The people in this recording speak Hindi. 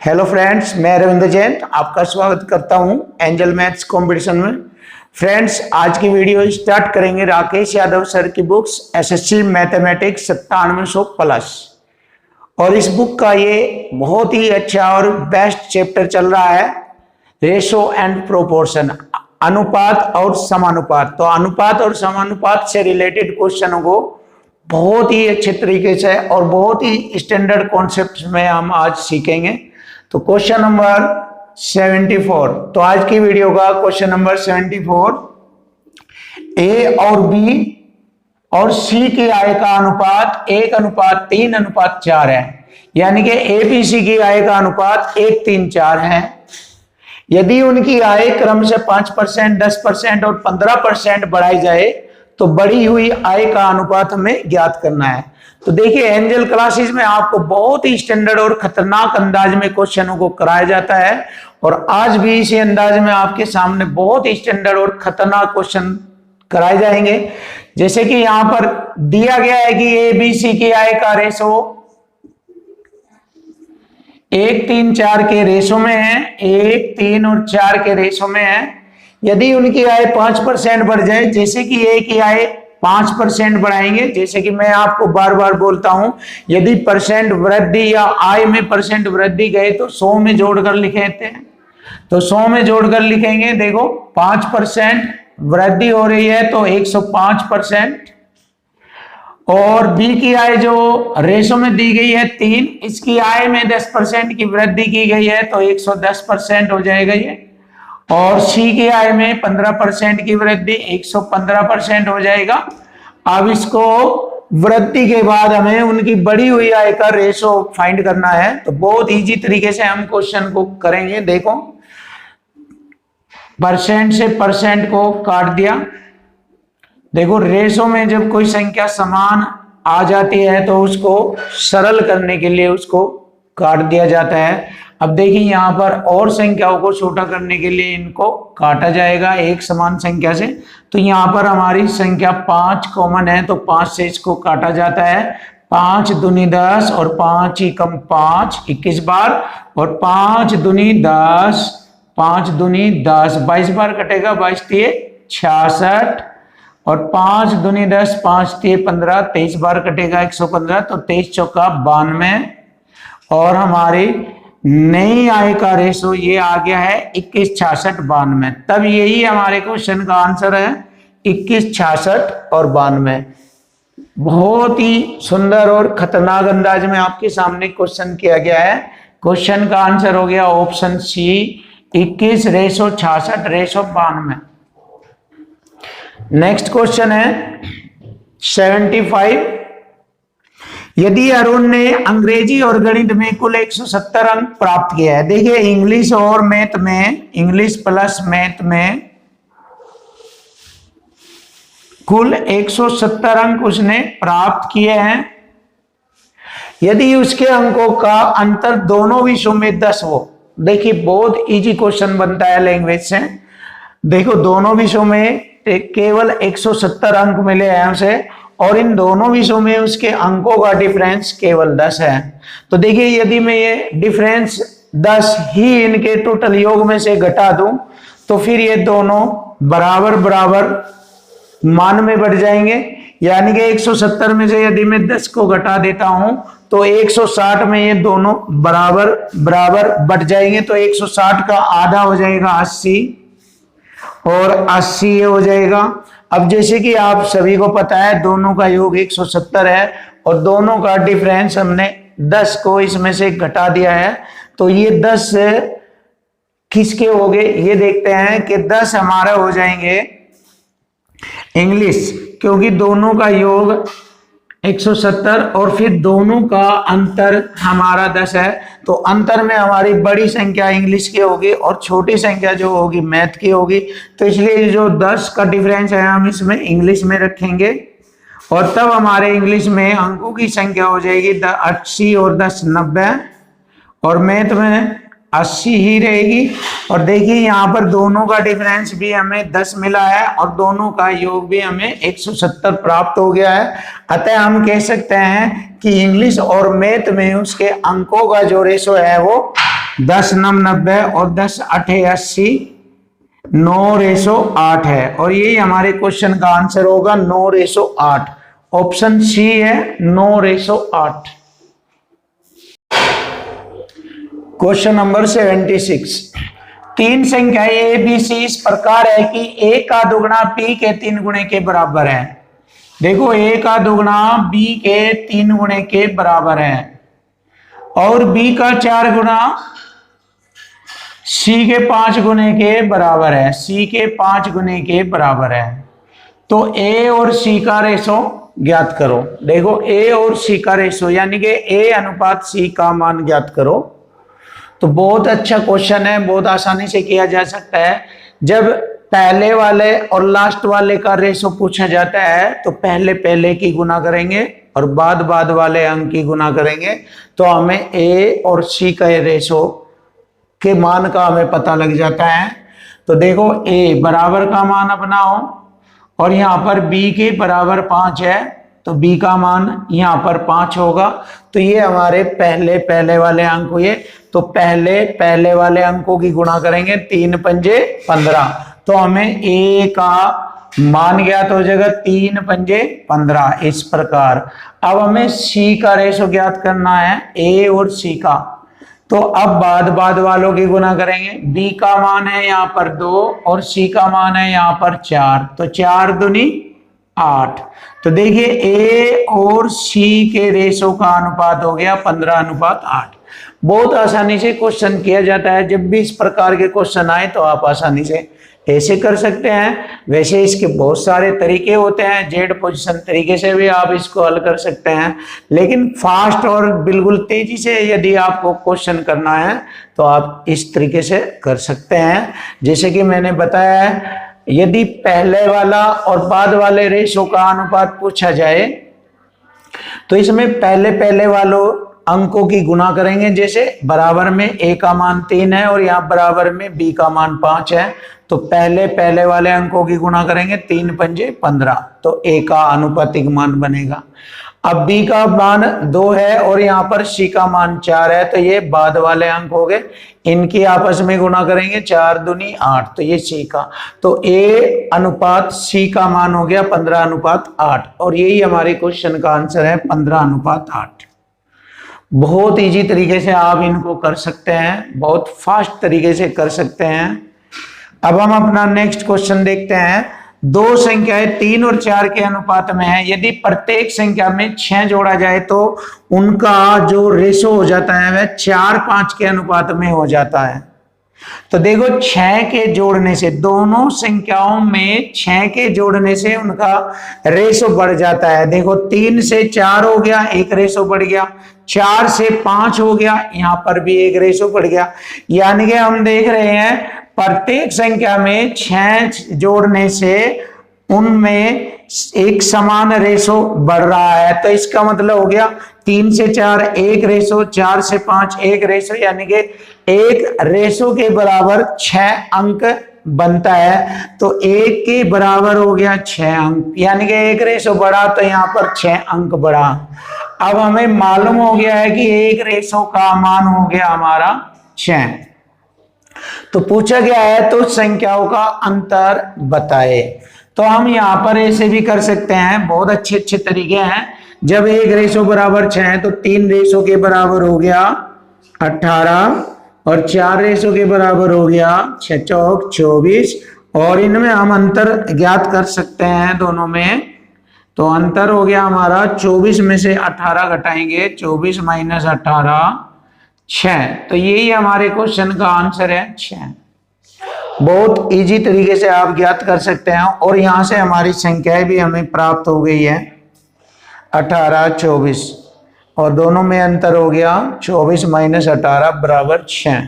हेलो फ्रेंड्स, मैं रविंद्र जैन आपका स्वागत करता हूं एंजल मैथ्स कंपटीशन में। फ्रेंड्स, आज की वीडियो स्टार्ट करेंगे राकेश यादव सर की बुक्स एसएससी मैथमेटिक्स 9700 प्लस। और इस बुक का ये बहुत ही अच्छा और बेस्ट चैप्टर चल रहा है, रेशो एंड प्रोपोर्शन, अनुपात और समानुपात। तो अनुपात और समानुपात से रिलेटेड क्वेश्चनों को बहुत ही अच्छे तरीके से और बहुत ही स्टैंडर्ड कॉन्सेप्ट में हम आज सीखेंगे। तो क्वेश्चन नंबर 74, तो आज की वीडियो का क्वेश्चन नंबर 74, ए और बी और सी की आय का अनुपात 1:3:4 है। यानी कि ए बी सी की आय का अनुपात 1:3:4 है। यदि उनकी आय क्रम से 5%, 10% और 15% बढ़ाई जाए तो बढ़ी हुई आय का अनुपात हमें ज्ञात करना है। तो देखिए, एंजल क्लासेस में आपको बहुत ही स्टैंडर्ड और खतरनाक अंदाज में क्वेश्चनों को कराया जाता है, और आज भी इसी अंदाज में आपके सामने बहुत ही स्टैंडर्ड और खतरनाक क्वेश्चन कराए जाएंगे। जैसे कि यहां पर दिया गया है कि ए बी सी की आय का रेशो 1:3:4 के रेशो में है, 1, 3 और 4 के रेशो में है। यदि उनकी आय 5% बढ़ जाए, जैसे कि ए की आय 5% बढ़ाएंगे, जैसे कि मैं आपको बार बार बोलता हूं, यदि परसेंट वृद्धि या आय में परसेंट वृद्धि गए तो 100 में जोड़कर लिखते हैं। तो 100 में जोड़कर लिखेंगे। देखो, 5% वृद्धि हो रही है तो 105%। और बी की आय जो रेशो में दी गई है 3, इसकी आय में 10% की वृद्धि की गई है तो 110% हो जाएगा ये। और सी की आय में 15% की वृद्धि 115% हो जाएगा। अब इसको वृद्धि के बाद हमें उनकी बढ़ी हुई आय का रेशो फाइंड करना है। तो बहुत इजी तरीके से हम क्वेश्चन को करेंगे। देखो, परसेंट से परसेंट को काट दिया। देखो, रेशो में जब कोई संख्या समान आ जाती है तो उसको सरल करने के लिए उसको काट दिया जाता है। अब देखिए, यहां पर और संख्याओं को छोटा करने के लिए इनको काटा जाएगा एक समान संख्या से। तो यहां पर हमारी संख्या 5 कॉमन है तो 5 से इसको काटा जाता है। 5 दूनी 10 और 5 एकम 5, 21 बार। और 5 दूनी 10, 5 दूनी 10, 22 बार कटेगा। 22 तिये 66। और 5 दूनी 10, 5 तिये 15, 23 बार कटेगा, 115। तो 23 चौका 92। और हमारी नई आय का रेशो ये आ गया है 21, 66, 92। तब यही हमारे क्वेश्चन का आंसर है 21, 66 और 92। बहुत ही सुंदर और खतरनाक अंदाज में आपके सामने क्वेश्चन किया गया है। क्वेश्चन का आंसर हो गया option C, 21 ratio 66 ratio 92। Next question है 75, यदि अरुण ने अंग्रेजी और गणित में कुल 170 अंक प्राप्त किया है। देखिए, इंग्लिश और मैथ में, इंग्लिश प्लस मैथ में कुल 170 अंक उसने प्राप्त किए हैं। यदि उसके अंकों का अंतर दोनों विषयों में 10 हो। देखिए, बहुत इजी क्वेश्चन बनता है लैंग्वेज से। देखो, दोनों विषयों में केवल 170 अंक मिले हैं उसे, और इन दोनों विषयों में उसके अंकों का डिफरेंस केवल 10 है। तो देखिए, यदि मैं ये डिफरेंस 10 ही इनके टोटल योग में से घटा दूं तो फिर ये दोनों बराबर बराबर मान में बढ़ जाएंगे। यानी कि 170 में से यदि मैं 10 को घटा देता हूं तो 160 में ये दोनों बराबर बराबर बढ़ जाएंगे। तो 160 का आधा हो जाएगा 80, और 80 ये हो जाएगा। अब जैसे कि आप सभी को पता है, दोनों का योग 170 है और दोनों का डिफरेंस हमने 10 को इसमें से घटा दिया है। तो ये 10 किसके हो गए, ये देखते हैं कि 10 हमारा हो जाएंगे इंग्लिश, क्योंकि दोनों का योग 170 और फिर दोनों का अंतर हमारा 10 है। तो अंतर में हमारी बड़ी संख्या इंग्लिश की होगी और छोटी संख्या जो होगी मैथ की होगी। तो इसलिए जो 10 का डिफरेंस है हम इसमें इंग्लिश में रखेंगे, और तब हमारे इंग्लिश में अंकों की संख्या हो जाएगी 80 और 10 90, और मैथ में 80 ही रहेगी। और देखिए, यहाँ पर दोनों का डिफरेंस भी हमें 10 मिला है और दोनों का योग भी हमें 170 प्राप्त हो गया है। अतः हम कह सकते हैं कि इंग्लिश और मैथ में उसके अंकों का जो रेशो है वो 10 9 90 और 10 8 80, 9:8 है और यही हमारे क्वेश्चन का आंसर होगा 9:8। ऑप्शन सी है 9:8। Question number 76। तीन संख्याएं ए बी सी इस प्रकार है कि ए का दुगुना बी के 3 गुणे के बराबर है। देखो ए का दुगुना बी के 3 गुणे के बराबर है और बी का 4 गुना सी के 5 गुणे के बराबर है। सी के 5 गुणे के बराबर है। तो ए और सी का रेशो ज्ञात करो। देखो ए और सी का रेशो यानी कि ए अनुपात सी का मान ज्ञात करो। तो बहुत अच्छा क्वेश्चन है, बहुत आसानी से किया जा सकता है। जब पहले वाले और लास्ट वाले का रेशो पूछा जाता है तो पहले की गुना करेंगे और बाद वाले अंक की गुना करेंगे तो हमें ए और सी का रेशो के मान का हमें पता लग जाता है। तो देखो ए बराबर का मान अपनाओ और यहाँ पर बी के बराबर 5 है तो बी का मान यहाँ पर 5 होगा। तो ये हमारे पहले वाले अंक हुए। तो पहले वाले अंकों की गुणा करेंगे 3 पंजे 15 तो हमें ए का मान ज्ञात हो जाएगा 3 पंजे 15 इस प्रकार। अब हमें सी का रेशो ज्ञात करना है ए और सी का। तो अब बाद वालों की गुना करेंगे। बी का मान है यहाँ पर 2 और सी का मान है यहाँ पर 4 तो 4 दूनी 8। तो देखिए ए और सी के रेशो का अनुपात हो गया 15:8। बहुत आसानी से क्वेश्चन किया जाता है। जब भी इस प्रकार के क्वेश्चन आए तो आप आसानी से ऐसे कर सकते हैं। वैसे इसके बहुत सारे तरीके होते हैं, जेड पोजीशन तरीके से भी आप इसको हल कर सकते हैं, लेकिन फास्ट और बिल्कुल तेजी से यदि आपको क्वेश्चन करना है तो आप इस तरीके से कर सकते हैं। जैसे कि मैंने बताया है, यदि पहले वाला और बाद वाले रेशो का अनुपात पूछा जाए तो इसमें पहले वालों अंकों की गुना करेंगे। जैसे बराबर में ए का मान 3 है और यहाँ बराबर में बी का मान 5 है तो पहले वाले अंकों की गुना करेंगे 3 पंजे 15 तो ए का अनुपातिक मान बनेगा। अब बी का मान 2 है और यहाँ पर सी का मान 4 है तो ये बाद वाले अंक हो गए। इनकी आपस में गुना करेंगे 4 दूनी 8 तो ये सी का। तो ए अनुपात सी का मान हो गया 15:8 और यही हमारे क्वेश्चन का आंसर है 15:8। बहुत इजी तरीके से आप इनको कर सकते हैं, बहुत फास्ट तरीके से कर सकते हैं। अब हम अपना नेक्स्ट क्वेश्चन देखते हैं। दो संख्याएं 3 और 4 के अनुपात में है। यदि प्रत्येक संख्या में 6 जोड़ा जाए तो उनका जो रेशो हो जाता है वह 4:5 के अनुपात में हो जाता है। तो देखो 6 के जोड़ने से, दोनों संख्याओं में 6 के जोड़ने से उनका रेशो बढ़ जाता है। देखो 3 से 4 हो गया, एक रेशो बढ़ गया। 4 से 5 हो गया, यहाँ पर भी एक रेशो बढ़ गया। यानी कि हम देख रहे हैं प्रत्येक संख्या में 6 जोड़ने से उनमें एक समान रेशो बढ़ रहा है। तो इसका मतलब हो गया 3 से 4 एक रेशो, 4 से 5 एक रेशो, यानी कि एक रेशो के बराबर 6 अंक बनता है। तो 1 के बराबर हो गया 6 अंक, यानी कि एक रेशो बढ़ा तो यहाँ पर 6 अंक बढ़ा। अब हमें मालूम हो गया है कि एक रेशो का मान हो गया हमारा 6। तो पूछा गया है तो संख्याओं का अंतर बताए। तो हम यहाँ पर ऐसे भी कर सकते हैं, बहुत अच्छे तरीके हैं। जब एक रेशो बराबर 6 है तो 3 रेशो के बराबर हो गया 18 और 4 रेशो के बराबर हो गया 6 चौक 24 और इनमें हम अंतर ज्ञात कर सकते हैं दोनों में। तो अंतर हो गया हमारा 24 में से 18 घटाएंगे, 24 माइनस 18 6। तो यही हमारे क्वेश्चन का आंसर है 6। बहुत इजी तरीके से आप ज्ञात कर सकते हैं और यहां से हमारी संख्याएं भी हमें प्राप्त हो गई है 18 24 और दोनों में अंतर हो गया 24 माइनस 18 बराबर 6।